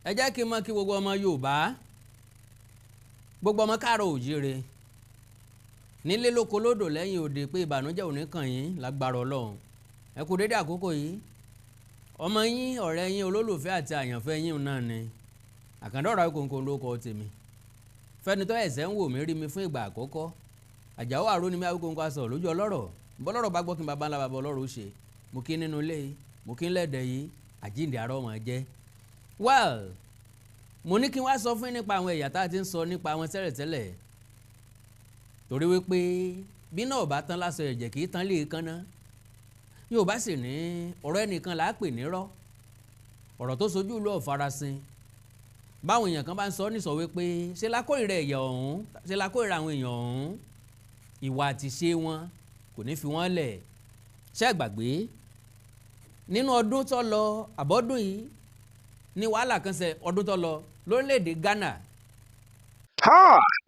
ẹ jẹ́ kí n mọ̀ kí gbogbo ọmọ Yorùbá gbogbo ọmọ káàárọ̀ oòjíire nílé lóko lódò lẹ́yìn òde pé ìbànújẹ́ ò ní kàn yín lágbára Ọlọ́run ẹ kú dédé àkókò yìí ọmọ yín ọ̀rẹ́ yín olólùfẹ́ àti àyànfẹ́ yín náà ni Àkàndọ̀rọ̀ Awíkonko lórúkọ tèmi fẹ́ni tó ẹ̀sẹ̀ ń wò mí rí mi fún ìgbà àkọ́kọ́ Àjàó Àrò ni mi Awíkonko aṣọ lójú ọlọ́rọ̀ bọ́lọ́rọ̀ bá gbọ́ kí n bàbá ńlá bàbá ọlọ́rọ̀ ó ṣe mo kí nínú ilé yìí mo kí ń lẹ́dẹ̀ yìí àjíǹde àárọ̀ ọmọ jẹ́ well mo ní kí n wá sọ fún yín nípa àwọn ẹ̀yà tá a ti ń sọ nípa àwọn tẹ́lẹ̀tẹ́lẹ̀ torí wípé bí náà bá tán lásọ ẹ̀jẹ̀ kì í tán lè kánná Yorùbá sì ní ọ̀rọ̀ ẹnìkan là á pè nírọ́ ọ̀rọ̀ tó sojú ìlú ọ̀farasin báwọn èèyàn kan bá ń sọ nísọ wípé ṣe la kórìíra ẹ̀yà ọ̀hún ṣe la kórìíra àwọn èèyàn ọ̀hún ìwà àti ṣe wọn kò ní fi wọ́n lẹ̀ ṣé ẹ gbàgbé nínú ọdún tó lọ àbọ́dún yìí ní wàhálà kan ṣe ọdún tó lọ lórílẹ̀‐èdè Ghana.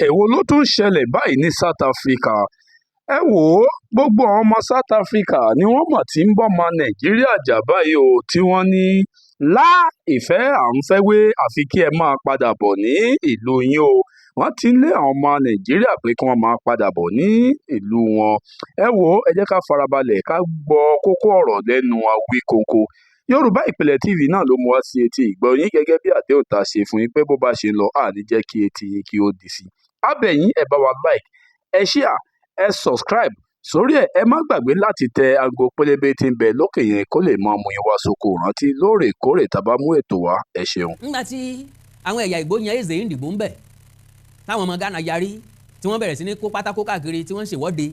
èwo ló tún ṣẹlẹ̀ báyìí ní South Africa ẹ wò ó gbogbo àwọn ọmọ South Africa ni wọ́n mọ̀ tí ń bọ́ ọmọ Nàìjíríà jà báyìí o tí wọ́n ní ìfẹ́ à ń fẹ́ wé àfi kí ẹ máa padà bọ̀ ní ìlú yín o wọ́n ti ń lé àwọn ọmọ Nàìjíríà pé kí wọ́n máa padà bọ̀ ní ìlú wọn ẹ wò ó ẹ jẹ́ ká farabalẹ̀ ká gbọ́ kókó ọ̀rọ̀ lẹ́nu Awíkonko Yorùbá Ìpìlẹ̀ TV náà ló mú wá sí etí ìgbọ́ yín gẹ́gẹ́ bí àdéhùn tá a ṣe fún yín pé bó bá ṣe ń lọ àní jẹ́ kí etí yín kí ó di sí abẹ́yìn ẹ bá wa like ẹ share ẹ subscribe sórí ẹ má gbàgbé láti tẹ aago pélébé tí ń bẹ lókè yẹn kó lè mọ mú yín wá sóko rántí lóòrèkóòrè tá a bá mú ètò wá ẹ ṣeun. nígbà tí àwọn ẹ̀yà Ìgbò yan èzè ìdìbò ń bẹ̀ táwọn ọmọ Ghana yarí tí wọ́n bẹ̀rẹ̀ sí ní kó pátákó káàkiri tí wọ́n ń ṣèwọ́de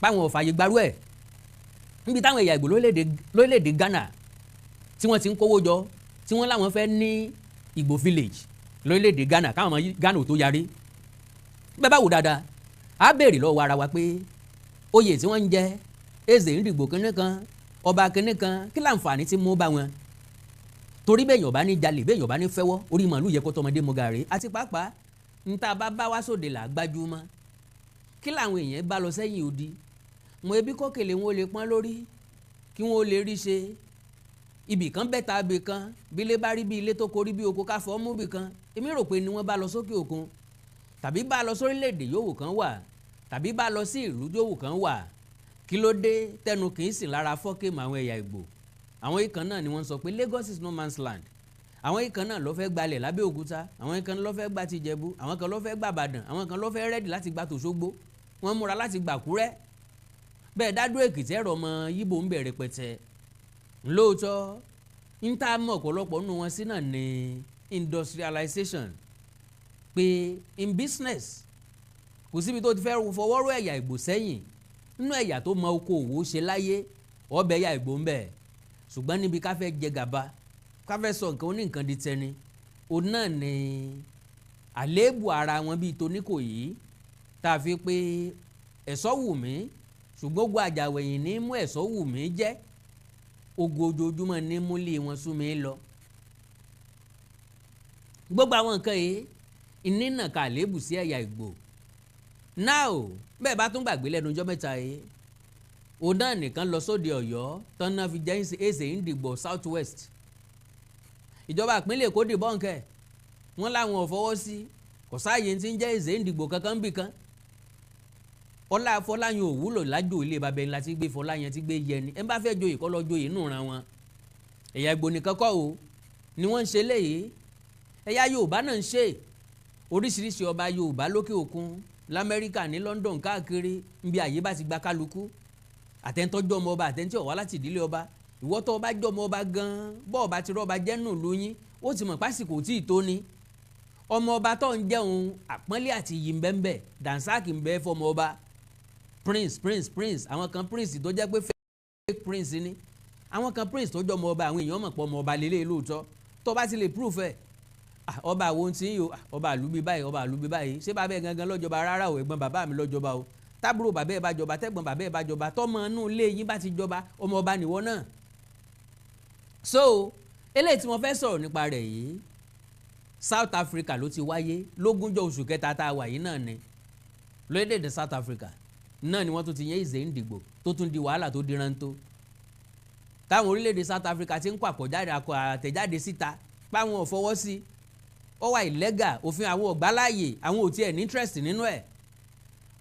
páwọn ò fààyè gbarú ẹ̀ níbi táwọn ẹ̀yà Ìgbò lórílẹ̀‐èdè Ghana tí wọ́n ti ń kówó jọ tí wọ́n láwọn fẹ́ ní Ìgbò village lórílẹ̀‐èdè Ghana káwọn ọmọ Ghana ò tó yarí bẹ́ẹ̀ bá wò dáadáa á béèrè lọ́wọ́ ara wa pé oyè tí wọ́n ń jẹ èzè ìdìbò kínní kan ọba kínní kan kí láǹfààní tí mú bá wọn torí bẹ́ẹ̀ yọ̀bá ní jalè bẹ́ẹ̀ yọ̀bá ní fẹ́wọ́ orí màálù yẹ kó tọmọdé mọ gàrí àti pàápàá níta bá wá sóde là gbájúmọ́ kí làwọn èèyàn bá lọ sẹ́yìn odi mọ ebi kọ́kèlè wọn ò lè pọ́n lórí kí wọn ò lè rí ṣe ibì kan bẹ́ta ibì kan bí ilé bá rí bí ilé tó korí bí oko káfọ́ mú bì kan èmi rò pé ni wọ́n bá lọ sókè òkun tàbí bá lọ sórílẹ̀-èdè yòówù kan wà tàbí bá lọ sí ìlú yòówù kan wà kí ló dé tẹnu kì í sì lára fọ́kèmù àwọn ẹ̀yà Ìgbò àwọn ikàn náà ni wọ́n sọ pé Lagos is no man's land àwọn ikàn náà ló fẹ́ gbalẹ̀ lábẹ́òkúta àwọn ikàn ló fẹ́ gba tìjẹ̀bú àwọn kan ló fẹ́ gba Ìbàdàn àwọn kan ló fẹ́ rẹ́dì láti gba tòṣogbo wọ́n múra láti gbà Àkúrẹ́ bẹ́ẹ̀ dádó Èkìtì ẹ̀rọ ọmọ Yíbò ń bẹ̀rẹ̀ pẹ̀tẹ́ lóòótọ́ ń tá mọ̀ ọ̀pọ̀lọpọ̀ nínú wọn sí náà ní industrialization pé in business kò síbi tó ti fẹ́ fọwọ́rọ́ ẹ̀yà Ìgbò sẹ́yìn nínú ẹ̀yà tó mọ okòòwò ṣe láyé ọbẹ̀ ẹ̀yà Ìgbò ń bẹ ṣùgbọ́n níbi ká fẹ́ jẹ gàba ká fẹ́ sọ nǹkan oníǹkan di tẹni òun náà ni àléébù ara wọn bíi toníkòyí tá a fi pé ẹ̀sọ́ wù mí ṣùgbọ́n ogun àjàwẹ̀yìn ní mú ẹ̀sọ́ wù mí jẹ́ ogun ojoojúmọ́ ní múlé wọn sún mi lọ gbogbo àwọn nǹkan yìí ìnínà ká àléébù sí ẹ̀yà Ìgbò now bẹ́ẹ̀ bá tún gbàgbé lẹ́nu ọjọ́ mẹ́ta yìí òun náà nìkan lọ sóde Ọ̀yọ́ tán náà fi jẹ́ èsè ìdìbò South West ìjọba ìpínlẹ̀ Èkó dìbò nkẹ́ wọ́n láwọn ò fọwọ́ sí kò sáàyè tí ń jẹ́ èsè ìdìbò kankan bì kan ọlá Fọláyàn ò wúlò lájò ilé babẹ́ ńlá tí gbé Fọláyàn tí gbé yẹni ẹ bá fẹ́ joyè kọ́ lọ joyè nù ran wọn ẹ̀yà Ìgbò nìkan kọ́ o ni wọ́n ń ṣe léyìí ẹ̀yà Yorùbá náà ń ṣe oríṣiríṣi ọba Yorùbá lókè òkun l'Amẹ́ríkà ní London káàkiri níbi àyè bá ti gba kálukú àtẹ̀ntọ́jọ́ ọmọ ọba àtẹ̀ntí ọ̀wá láti ìdílé ọba ìwọ́tọ̀ ọba jọ́ ọmọ ọba gan-an bọ́ ọba ti rọ́ọ̀ba jẹ́nu lóyún ó ti mọ̀ pásìkò tí ì tó ni ọmọ ọba tó ń jẹun àpọ́nlé àti iyì ń bẹ́ẹ̀ dànsáàkì ń bẹ́ẹ̀ fọmọ ọba prince àwọn kan prince tó jẹ́ pé fake prince ni àwọn kan prince tó jọ ọmọ ọba àwọn èèyàn mọ̀ pọ̀ ọmọ ọba lélẹ̀ lóòótọ́ tó bá ti lè proof ẹ̀ ọba àwọn tí ń yò ọba àlùbí báyìí ṣé bàbá ẹ̀ gangan lọ́jọba rárá o ẹ̀gbọ́n bàbá mi lọ́jọba o tábúrò bàbá ẹ̀ bá jọba tẹ́gbọ́n bàbá ẹ̀ bá jọba tọ́mọ inú ilé yín bá ti jọba ọmọ ọba nìwọ náà so eléyìí tí wọ́n fẹ́ sọ̀rọ̀ nípa rẹ̀ yìí South Africa ló ti wáyé lógúnjọ́ oṣù kẹta tá a wà yìí náà ni lórílẹ̀‐èdè South Africa náà ni wọ́n tún ti yẹn ìzè ń dìgbò tó tún di wàhálà tó diran tó táwọn orílẹ̀‐èdè South Africa ti ń kó àtẹ̀jáde síta páwọn ò fọwọ́ sí ó wà illegal, òfin àwọn ò gbà láàyè, àwọn ò tiẹ̀ ní interest nínú ẹ̀.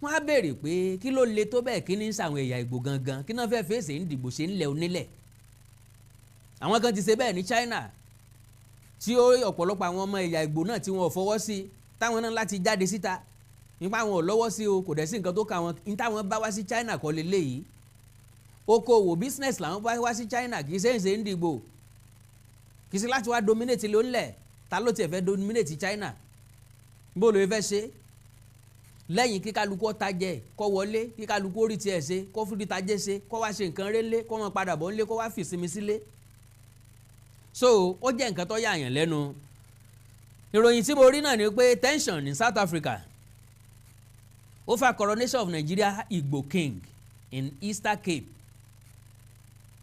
Wọ́n á béèrè pé kí ló le tó bẹ́ẹ̀, kí ní sàwọn ẹ̀yà Ìgbò gangan, kí náà fẹ́ fèsì ń dìbò ṣe ńlẹ̀ onílẹ̀. Àwọn kan ti ṣe bẹ́ẹ̀ ní China tí ọ̀pọ̀lọpọ̀ àwọn ọmọ ẹ̀yà Ìgbò náà tí wọn ò fọwọ́ sí, táwọn náà láti jáde síta nípa àwọn ò lọ́wọ́ sí o, kò dẹ̀ sí nǹkan tó ka wọn, ní táwọn bá wá sí China kọ́ leléyìí. Okòwò business làwọn bá wá sí China, kì í ṣe ń ṣe ń dìbò, kì í ṣe láti wá dominate ilé onílẹ̀. Ta ló tiẹ̀ fẹ́ dominate China? Bó ló fẹ́ ṣe? Lẹ́yìn kí kálukú ọ̀tajẹ̀ kọ́ wọlé, kí kálukú orí tiẹ̀ ṣe, kó fúdi tajẹ̀ ṣe, kó wá ṣe nǹkan rélé, kó wọn padà bọ̀ ńlé, kó wá fìsinmi sílé. So ó jẹ́ nǹkan tó yà yàn lẹ́nu. Ìròyìn tí mo rí náà ni pé tension in South Africa over coronation of Nigeria Igbo king in Eastern Cape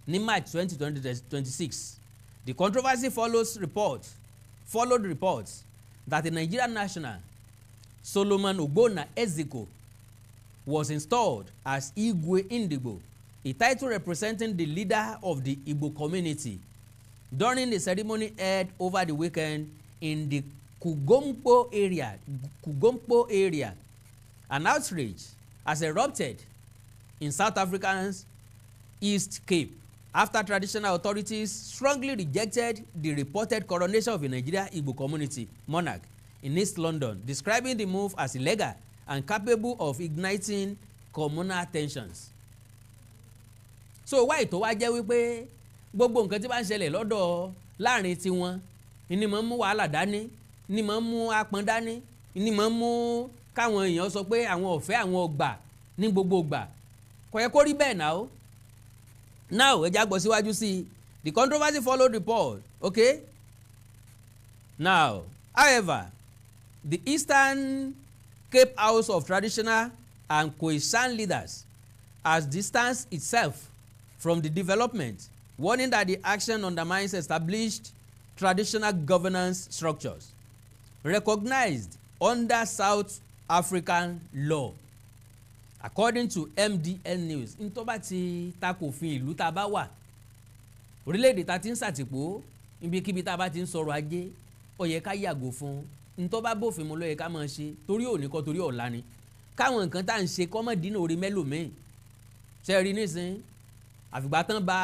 ní March 2026. The controversy followed reports that the Nigerian national Solomon Ogbonna Eziko was installed as Igwe Indigbo, a title representing the leader of the Igbo community, during the ceremony held over the weekend in the Kugompo area. An outrage has erupted in South Africa's East Cape after traditional authorities strongly rejected the reported coronation of a Nigeria Igbo community monarch in East London, describing the move as illegal and capable of igniting communal tensions. So why tó wá jẹ́ wípé gbogbo nǹkan tí bá ń ṣẹlẹ̀ lọ́dọ̀ láàrin tiwọn ni máa ń mú wàhálà dání, ni máa ń mú apọn dání, ni máa ń mú káwọn èèyàn sọ pé àwọn ọ̀fẹ́ àwọn ọgbà ní gbogbo ìgbà. Kò yẹ kó rí bẹ́ẹ̀ náà. Now ẹ já gbọ́ síwájú sí i. The controversy followed report. Okay? Now, however, the Eastern Cape House of Traditional and Khoisan leaders has distanced itself from the development, warning that the action undermines established traditional governance structures recognized under South African law. According to MDN News, n tó bá ti tako òfin ìlú tá a bá wà, orílẹ̀-èdè tá ti ń ṣàtìpó, ibikíbi tá a bá ti ń sọ̀rọ̀ ajé, ó yẹ ká yàgò fún. N tó bá bófin mu ló yẹ ká máa ṣe, torí òní kọ́ torí ọ̀la ni. Káwọn nǹkan tá à ń ṣe kọ́ mọ́ dínà orí mẹ́lòmíì. Ṣé rí nísìn? Àfìgbà tán ba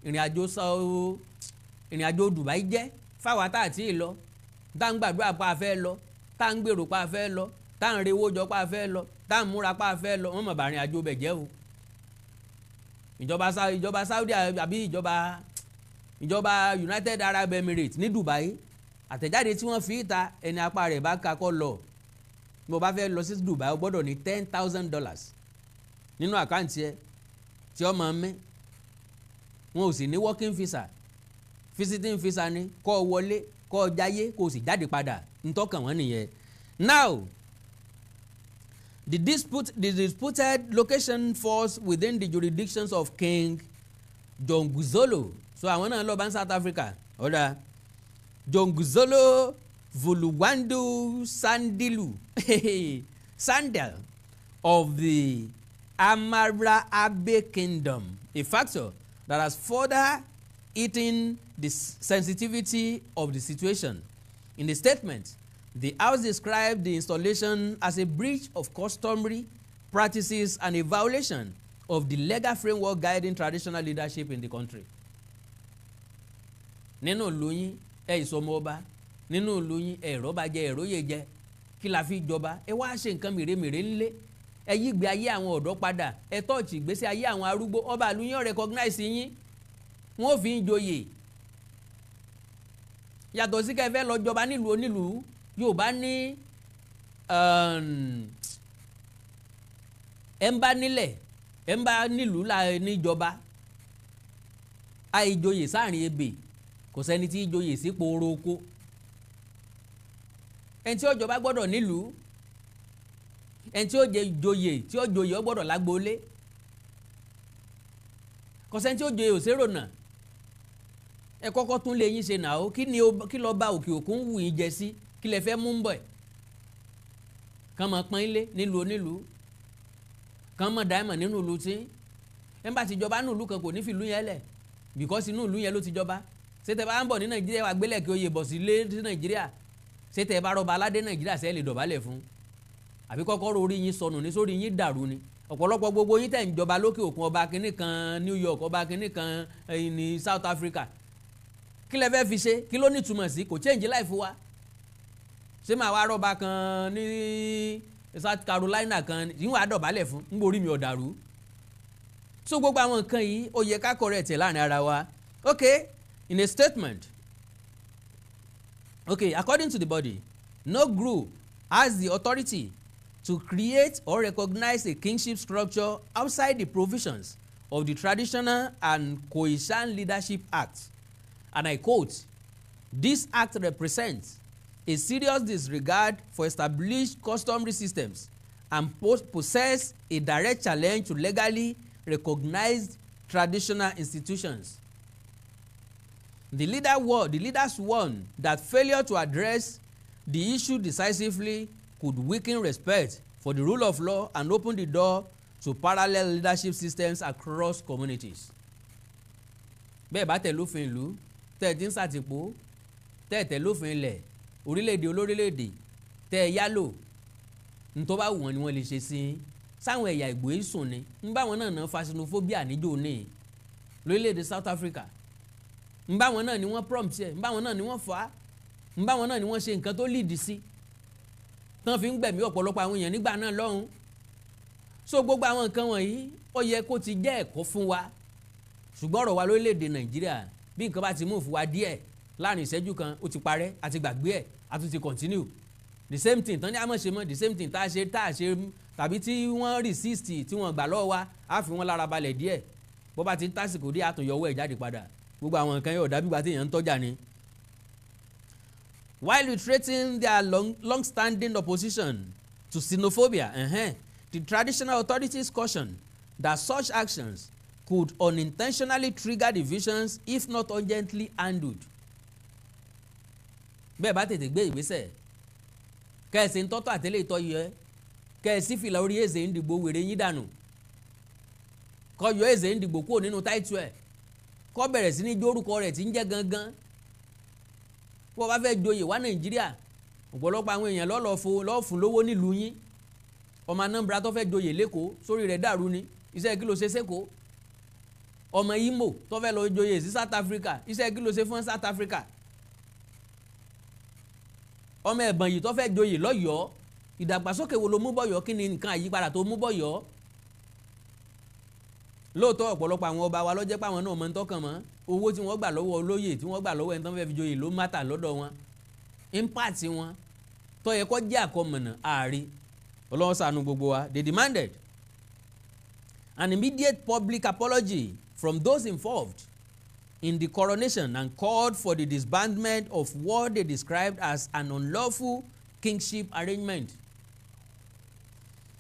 ìrìn àjò Dubai jẹ́ fáwa tá àti ìlọ, tá ń gbàdúrà pa afẹ́ lọ, tá ń gbèrò pa afẹ́ lọ, tá ń rewó jọ pa afẹ́ lọ, tá ń múra pa afẹ́ lọ, wọ́n mọ̀ bá ìrìn àjò bẹ̀ jẹ́ o. Ìjọba Saudi àbí ìjọba United Arab Emirates ní Dubai, àtẹ̀jáde tí wọ́n fi ìta ẹni apá rẹ̀ bá kakọ́ lọ, bó bá fẹ́ lọ sí Dubai ó gbọ́dọ̀ ní $10,000 nínú àkáǹtì ẹ tí ọmọ mẹ́. Wọn ò sì ní working visa, visiting visa ni kó wọlé kó jáyé kó sì jáde padà, ntọ́kàn wọn nìyẹn. Now, the disputed location falls within the jurisdictions of King Jonguzolo. So àwọn náà lọ bá ń South Africa. Ọ̀dà Jonguzolo Vuluwandu Sandilu Sandal of the Amara Abe Kingdom, a factor that has further eaten the sensitivity of the situation. In the statement, the House described the installation as a breach of customary practices and a violation of the legal framework guiding traditional leadership in the country. Nínú ìlú yín ìsọmọ ọba, nínú ìlú yín rọ́bà jẹ ẹ̀róyè jẹ, kí la fi jọba? Ẹ wá ṣe nǹkan mèremère ńlé, ẹ yí ìgbé ayé àwọn ọ̀dọ́ padà, ẹ tọ́ọ̀tì ìgbésí ayé àwọn arúgbó, ọba ìlú yín recognize yín, wọ́n fi ń joyè. Yàtọ̀ sí kẹfẹ́ lọ jọba nílùú onílùú, Yorùbá ní ẹ ń bá nílẹ̀, ẹ ń bá nílùú là níjọba, àìjoyè sáàrin ebè, kò sẹ́ni tí ìjoyè sípò oroko. Ẹni tí ó jọba gbọ́dọ̀ nílùú, ẹni tí ó jẹ ìjoyè tí ó joyè ó gbọ́dọ̀ lágbólé, kò sẹ́ni tí ó joyè òṣèrònà. Ẹ kọ́kọ́ tún lè yín ṣe nà ó, kí lọ bá òkè òkun wù yín jẹ sí, kí lẹ fẹ́ mú ń bọ̀ ẹ̀. Kàn mọ̀ pọ́n ilé nílùú onílùú, kàn mọ̀ dáìmọ̀ nínú ìlú tí ẹ bá ti jọba nínú ìlú kan kò ní fi ìlú yẹn lẹ̀, because inú ìlú yẹn ló ti jọba. Ṣé tẹ bá ń bọ̀ ní Nàìjíríà wà gbélẹ̀ kí oyè bọ̀ sí ilé sí Nàìjíríà, ṣé tẹ́ ẹ bá rọba aládé Nàìjíríà ṣé ẹ lè dọ̀bálẹ̀ fún àbí kọ́kọ́rọ́ orí yín sọnù ní sórí yín dàrú ni ọ̀pọ̀lọpọ̀ gbogbo yín tẹ̀ ń jọba lókè òkun ọba kínní kan New York ọba kínní kan ní South Africa kí lẹ fẹ́ fi ṣe kí ló ní túmọ̀ sí kò change life wa ṣé máa wá rọba kan ní South Carolina kan yín wàá dọ̀bálẹ̀ fún ń borí mi ọ̀dàrú so gbogbo àwọn nǹkan yìí ó yẹ ká correct ẹ̀ láàrin ara wa okay in a statement okay according to the body no group has the authority to create or recognize a kingship structure outside the provisions of the Traditional and Cohesion Leadership Act. And I quote, "This act represents a serious disregard for established customary systems and possess a direct challenge to legally recognized traditional institutions." The leaders warned that failure to address the issue decisively could weaken respect for the rule of law and open the door to parallel leadership systems across communities. bẹ́ẹ̀ bá tẹ̀ lófin ìlú tẹ́ ẹ ti ń ṣàtìpó tẹ́ ẹ tẹ̀ lófin ilẹ̀ orílẹ̀-èdè olórílẹ̀-èdè tẹ́ ẹ yálò ntọ́ bá wù wọ́n ni wọ́n lè ṣe sí i sáwọn ẹ̀yà Ìgbò yìí sùn ni ń bá wọn náà ná fasinophobia níjó ní lórílẹ̀-èdè South Africa ń bá wọn náà ni wọ́n prompt ẹ̀ ń bá wọn náà ni wọ́n fà á ń bá wọn náà ni wọ́n ṣe nǹkan tó lead sí tán fi ń gbẹ̀mí ọ̀pọ̀lọpọ̀ àwọn èèyàn nígbà náà lọ́hùn so gbogbo àwọn nǹkan wọ̀nyí ó yẹ kó ti jẹ́ ẹ̀kọ́ fún wa ṣùgbọ́n ọ̀rọ̀ wa lórílẹ̀‐èdè Nàìjíríà bí nǹkan bá ti mú fún wa díẹ̀ láàrin ìṣẹ́jú kan ó ti parẹ́ àti gbàgbé ẹ̀ a tún ti continue the same thing tán ní àmọ́ ṣe mọ́ the same thing tá a ṣe tàbí tí wọ́n resist tí wọ́n gbà lọ́wọ́ wa á fi wọ́n lára balẹ̀ díẹ̀ bó bá ti ń tásìkò dé àtúnyọwọ́ ẹ̀ jáde padà gbogbo àwọn nǹkan yóò dàbí ìgbà tí èèyàn ń tọ́jà ni. While reiterating their long-standing opposition to xenophobia, the traditional authorities cautioned that such actions could unintentionally trigger divisions if not urgently handled. bẹ́ẹ̀ bá tètè gbé ìgbésẹ̀ kẹ́ẹ̀sì ń tọ́tọ̀ àtẹ́lẹ̀ ìtọ́ yẹ kẹ́ẹ̀sì fìlà orí èzè ń dìgbò wèrè yín dànù kọ́ yọ èzè ń dìgbò kúrò nínú táìtù ẹ̀ kọ́ bẹ̀rẹ̀ sí ní jórúkọ rẹ̀ tí ń jẹ́ gangan wọ́n bá fẹ́ joyè wá Nàìjíríà ọ̀pọ̀lọpọ̀ àwọn èèyàn lọ́ọ̀fún lówó nílùú yín ọmọ Anambra tó fẹ́ joyè lẹ́kọ̀ọ́ sórí rẹ̀ dàrú ni iṣẹ́ kí ló ṣe sẹ́kọ̀ọ́ ọmọ Imo tó fẹ́ lọ joyè sí South Africa iṣẹ́ kí ló ṣe fún South Africa ọmọ Ẹ̀bọ̀nyì tó fẹ́ joyè lọ́yọ̀ọ́ ìdàgbàsókè wo ló mú bọ̀yọ̀ kí ni nǹkan àyípadà tó mú bọ̀yọ̀ lóòótọ́ ọ̀pọ̀lọpọ̀ àwọn ọba wa lọ́jẹ́ pàwọn náà mọ̀ ń tọ́kàn mọ́ owó tí wọ́n gbà lọ́wọ́ olóyè tí wọ́n gbà lọ́wọ́ ẹni tó ń fẹ́ fi joyè ló mátà lọ́dọ̀ wọn impact wọn tó yẹ kó jẹ́ àkọmọ̀nà ààrí Ọlọ́run ṣàánú gbogbo wa. They demanded an immediate public apology from those involved in the coronation and called for the disbandment of what they described as an unlawful kingship arrangement.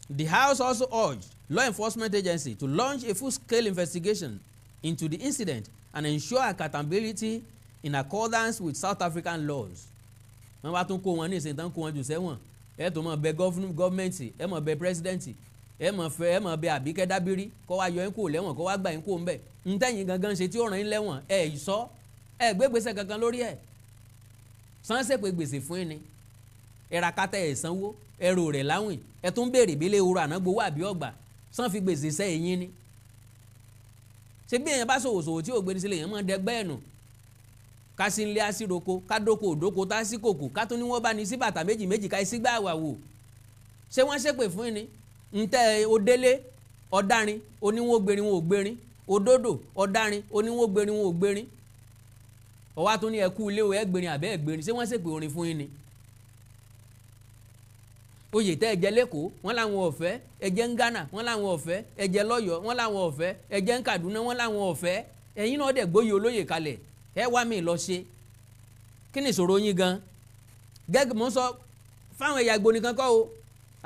The House also urged law enforcement agency to launch a full-scale investigation into the incident and ensure accountability in accordance with South African laws. wọ́n bá tún kó wọn ní ìsìn tán kó wọn jù sẹ́wọ̀n ẹ tó mọ̀ bẹ gọ́ọ̀mẹ̀ntì ẹ mọ̀ bẹ pírẹsidẹ́ǹtì ẹ mọ̀ bẹ Àbíkẹ́ Dábírí kó wá yọ yín kó lẹ́wọ̀n kó wá gbà yín kó ń bẹ̀ ntẹ́yìn gangan ṣe tí ó ràn yín lẹ́wọ̀n ẹ sọ ẹ gbé gbèsè kankan lórí ẹ̀ sánsẹ́ pé gbèsè fún yín ni ẹ ra kátà ẹ̀ sanwó ẹ rò rẹ̀ láwìn ẹ tún béèrè bí ilé ehoro àná gbowó àbí ọgbà sàn fi gbèsè sẹ́ ẹ̀yìn ni ṣé bí èèyàn bá ṣòwòṣòwò tí ò gbé ní sílẹ̀ èèyàn mọ̀ dẹgbẹ́ ẹ̀ nù ká sí ilé àsìroko ká dóko òdóko tá sí kòkò ká tún ní wọ́n bá ní sí bàtà méjì méjì ká sí gbà wà wò ṣé wọ́n ṣépè fún yín ni ntẹ́ òdélé ọ̀darin oníwó gbérin wọn ò gbérin òdòdó ọ̀darin oníwó gbérin wọn ò gbérin ọwá tún ní ẹkú ilé o ẹ gbérin àbẹ́ ẹ gbérin ṣé wọ́n ṣépè orin fún yín ni oyè tẹ́ ẹ̀jẹ̀ lẹ́kọ̀ọ́ wọ́n láwọn ọ̀fẹ́ ẹ̀jẹ̀ ń Ghana wọ́n láwọn ọ̀fẹ́ ẹ̀jẹ̀ lọ́yọ̀ọ́ wọ́n láwọn ọ̀fẹ́ ẹ̀jẹ̀ ń Kaduna wọ́n láwọn ọ̀fẹ́ ẹ̀yin náà dẹ̀ gbóyè olóyè kalẹ̀ ẹ wá mi lọ ṣe kí ni ìṣòro yín gan gẹ́gẹ́ mo ń sọ fáwọn ẹ̀yà Ìgbò nìkan kọ́ o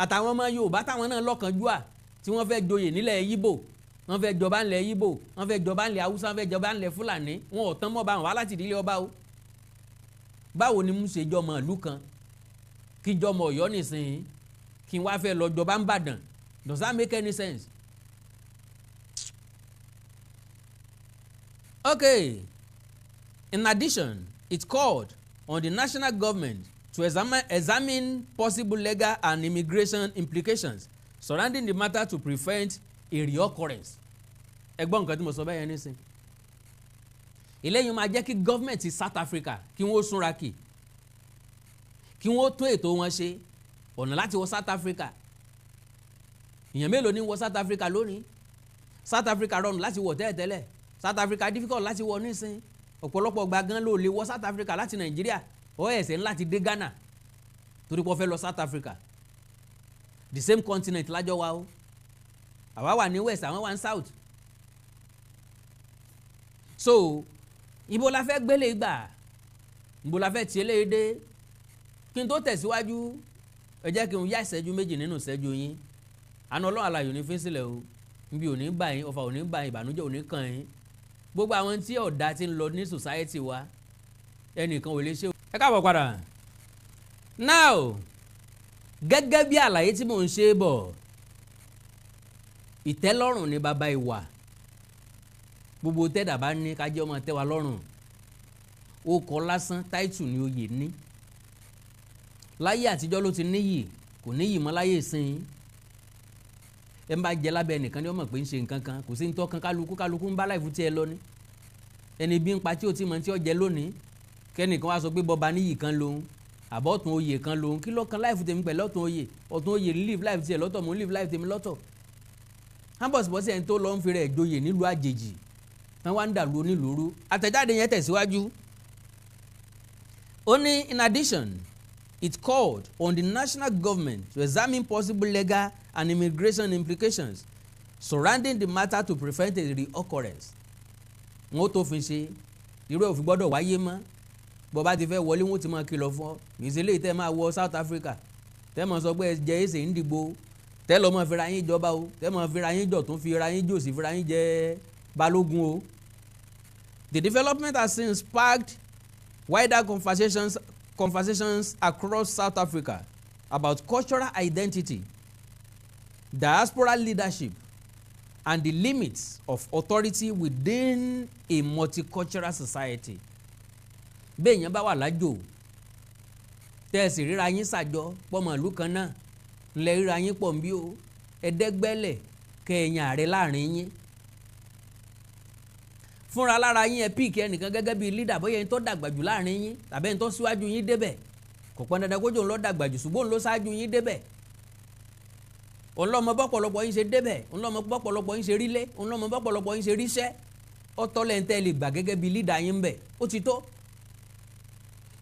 àtàwọn ọmọ Yorùbá táwọn náà lọ́kànjúà tí wọ́n fẹ́ joyè nílẹ̀ Yíbò wọ́n fẹ́ jọba ńlẹ̀ Yíbò wọ́n fẹ́ jọba ńlẹ̀ Haúsá wọ́n fẹ́ jọba ńlẹ̀ Fúlàní wọn ò tán mọ́ bá wọn wá láti ìdílé ọba o báwo ni mo ṣe jọmọ ìlú kan kí jọmọ Ọ̀yọ́ nìsín kí n wá fẹ́ lọ jọba ń Bàdàn does that make any sense? Okay. In addition, it called on the national government to examine possible legal and immigration implications surrounding the matter to prevent a reoccurrence. ẹgbọ́n nǹkan tí mo sọ bẹ́ẹ̀ yẹn nísìn eléyìí máa jẹ́ kí gọ́ọ̀mẹ̀ntì South Africa kí wọ́n súnra kì kí wọ́n tún ètò wọn ṣe ọ̀nà láti wọ South Africa. èèyàn mélòó ní wọ South Africa lónìí? South Africa rọrùn láti wọ tẹ́lẹ̀tẹ́lẹ̀, South Africa difficult láti wọ nísìn. ọ̀pọ̀lọpọ̀ gba gan ló lè wọ South Africa láti Nàìjíríà ó ẹ̀sẹ̀ ńlá ti dé Ghana torí pé ó fẹ́ lọ South Africa. The same continent lájọ wa o, àwa wà ní west àwọn wà ní south. So ibo la fẹ́ gbélé gbà, ibo la fẹ́ tiẹ̀ lé dé. kí n tó tẹ̀síwájú ẹ jẹ́ kí n yá ìṣẹ́jú méjì nínú ìṣẹ́jú yín. àna Ọlọ́run alààyè ò ní fi sílẹ̀ o, níbi ò ní bá yín, ọfà ò ní bá yín, ìbànújẹ́ ò ní kàn yín. gbogbo àwọn tí ọ̀dà ti ń lọ ní society wa ẹnìkan ò lè ṣe. ẹ káàbọ̀ padà. Now gẹ́gẹ́ bí àlàyé tí mò ń ṣe bọ̀, ìtẹ́lọ́rùn ni bàbá ìwà. gbogbo tẹ́dà bá ní kájẹ́ ọmọ tẹ́wa lọ́rùn. ó kọ́ lásán táìtù ni oyè ní. láyé àtijọ́ ló ti níyì, kò níyì mọ́ láyé ìsìn. ẹ ń bá jẹ lábẹ́ ẹnìkan ni ó mọ̀ pé ń ṣe nǹkan kan, kò sí ní tọ́kan kálukú ń bá láìfù tí ẹ lọ ní. ẹni bí ń pa tí ó ti mọ̀ tí ó jẹ lónìí kẹ́nìkan wá sọ pé bọba níyì kan lòun àbọ̀tún oyè kan lòun, kí ló kan láìfù tèmi pẹ̀lú ọ̀tún oyè. ọ̀tún oyè live life tiẹ̀ lọ́tọ̀, mò ń live life tèmi lọ́tọ̀. hábọ̀sibọ́sẹ̀ ẹni tó lọ ń fi rẹ̀ joyè nílùú àjèjì wọ́n wá ń dàlú onílùúrú. àtẹ̀jáde yẹn tẹ̀síwájú. ó ní in addition it called on the national government to examine possible legal and immigration implications surrounding the matter to prevent a reoccurrence. wọ́n ó tó fi ṣe irú ẹ̀ ò fi gbọ́dọ̀ wáyé mọ́. bó bá ti fẹ́ wọlé wọn ti máa kìlọ̀ fún ọ. ìṣẹ̀lẹ̀ tẹ́ máa wọ South Africa tẹ́ máa sọ pé ẹ jẹ́ èsè ń dìgbò tẹ́ lọ́ mọ́ fira yín jọba o, tẹ́ mọ́ fira yín jọ̀ tún fira yín jòsì fira yín jẹ́ balógun o. The development has since sparked wider conversations across South Africa about cultural identity, diaspora leadership, and the limits of authority within a multicultural society. bẹ́ẹ̀ yẹn bá wà lájò tẹ́ẹ̀sì ríra yín ṣàjọ pọ́mọ ìlú kan náà ńlẹ̀ ríra yín pọ̀ ń bí o ẹ̀ẹ́dẹ́gbẹ́lẹ̀ kẹ́ẹ̀yìn ààrẹ láàrin yín. fúnra lára yín ẹ píìkì ẹnìkan gẹ́gẹ́ bíi lídà bóyá ẹni tó dàgbà jù láàrin yín tàbí ẹni tó síwájú yín débẹ̀. kò pọn dandan kójú òun ló dàgbà jù ṣùgbọ́n òun ló ṣáájú yín débẹ̀. òun lọ́mọ bọ́pọ̀lọpọ̀ yín ṣe débẹ̀, òun lọ́mọ bọ́pọ̀lọpọ̀ yín ṣe rílé, òun lọ́mọ bọ́pọ̀lọpọ̀ yín ṣe ríṣẹ́. ó tọ́lẹ̀ ń tẹ́ lè gbà gẹ́gẹ́ bíi lídà yín ń bẹ̀, ó ti tó.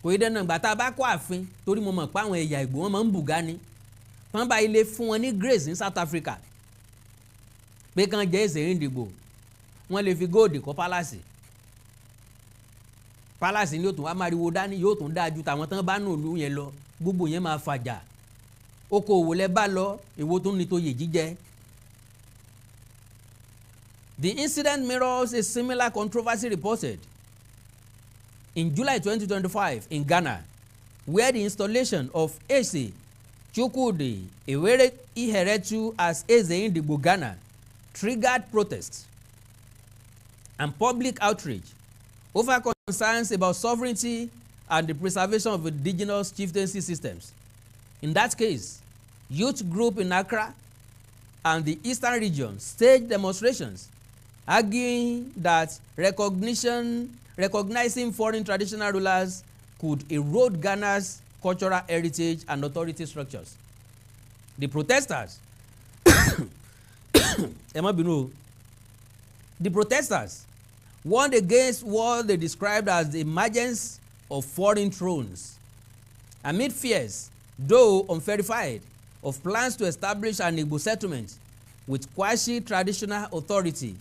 kò yí dẹ́nà ìgbà tá a bá kó ààfin torí mo mọ̀ pé àwọn ẹ̀yà Ìgbò wọn máa ń bùgá ni. wọ́n bá ilé fún wọn ní grace ní South Africa pé kàn jẹ́ èsè ìdìbò wọ́n lè fi góòdì kọ́ pálásì. pálásì ni yóò tún wá máriwo dání, yóò tún dáa ju tàwọn tán bá nù lù yẹn lọ. gbogbo yẹn máa fàjà. okòwò lẹ bá lọ èwo tó ní tó yè jíjẹ. The incident mirrors a similar controversy reported in July 2025 in Ghana, where the installation of Eze Chukwudi Ewere Iheretu as Eze Ndigbo Ghana triggered protests and public outrage over concerns about sovereignty and the preservation of indigenous chieftaincy systems. In that case, youth group in Accra and the eastern region staged demonstrations arguing that recognizing foreign traditional rulers could erode Ghana's cultural heritage and authority structures. The protesters warned against what they described as the emergence of foreign thrones amid fears, though unverified, of plans to establish an Igbo settlement with quasi-traditional authority.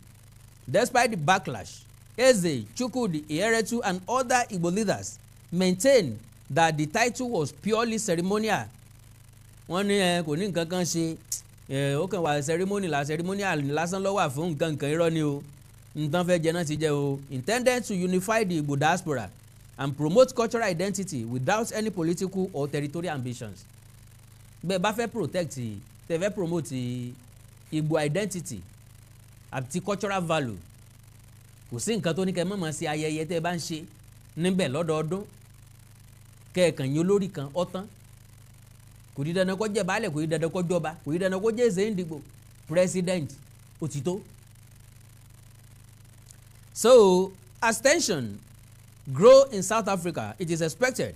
Despite the backlash, Eze Chukwudi Iheretu and other Igbo leaders maintained that the title was purely ceremonial. wọ́n ní kò ní nǹkan kan ṣe ó kàn wá ceremonial lásán ló wà fún nǹkan irọ́ ni o nǹkan fẹ́ jẹ náà ti jẹ o. Intended to unify the Igbo diaspora and promote cultural identity without any political or territorial ambitions. bẹ́ẹ̀ bá fẹ́ protect tẹ́ fẹ́ promote Igbo identity àti cultural value kò sí nǹkan tó ní kẹ́ mọ̀mọ́ sí ayẹyẹ tẹ́ bá ń ṣe níbẹ̀ lọ́dọọdún. kẹ́ẹ̀kan yín olórí kan ọ̀tán kò di dandan kó jẹ́ baálẹ̀ kò di dandan kó jọba kò di dandan kó jẹ́ Eze Ndigbo president òtítọ́. So as tension grow in South Africa, it is expected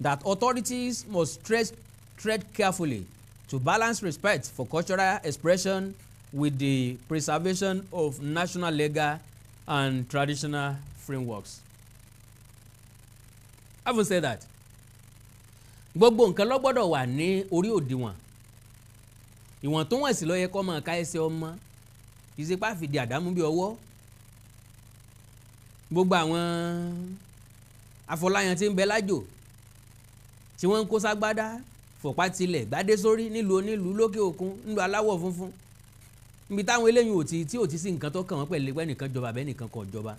that authorities must tread carefully to balance respect for cultural expression with the preservation of national legal and traditional frameworks. Having said that, gbogbo nǹkan ló gbọ́dọ̀ wà ní orí òdiwọ̀n ìwọ̀n tó wọ̀n sí ló yẹ kó máa ká ẹsẹ̀ ọmọ ìsepá fìdí àdámú bí ọwọ́ gbogbo àwọn afọláyan tí ń bẹ lájò tí wọ́n ń kó ságbádá fọ̀pá tilẹ̀ gbádé sórí nílùú onílùú lókè òkun nílùú aláwọ̀ funfun níbi táwọn eléyìí tí ò ti sí nǹkan tó kàn wọ́n pẹ̀lú ẹgbẹ́ nìkan jọba bẹ́ẹ̀ nìkan kọ̀ jọba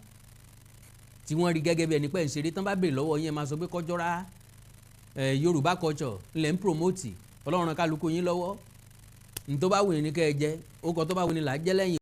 tí wọ́n rí gẹ́gẹ́ bí ẹni pẹ́ ń ṣeré tán bá béèrè lọ́wọ́ yẹn máa sọ pé kọjọ́ra Yorùbá culture ńlẹ̀ ń promote Ọlọ́run kálukú yín lọ́wọ́ ní tó bá wù ní kẹ́ ẹ jẹ́ ó kọ́ tó bá wù ní là á jẹ́ lẹ́yìn.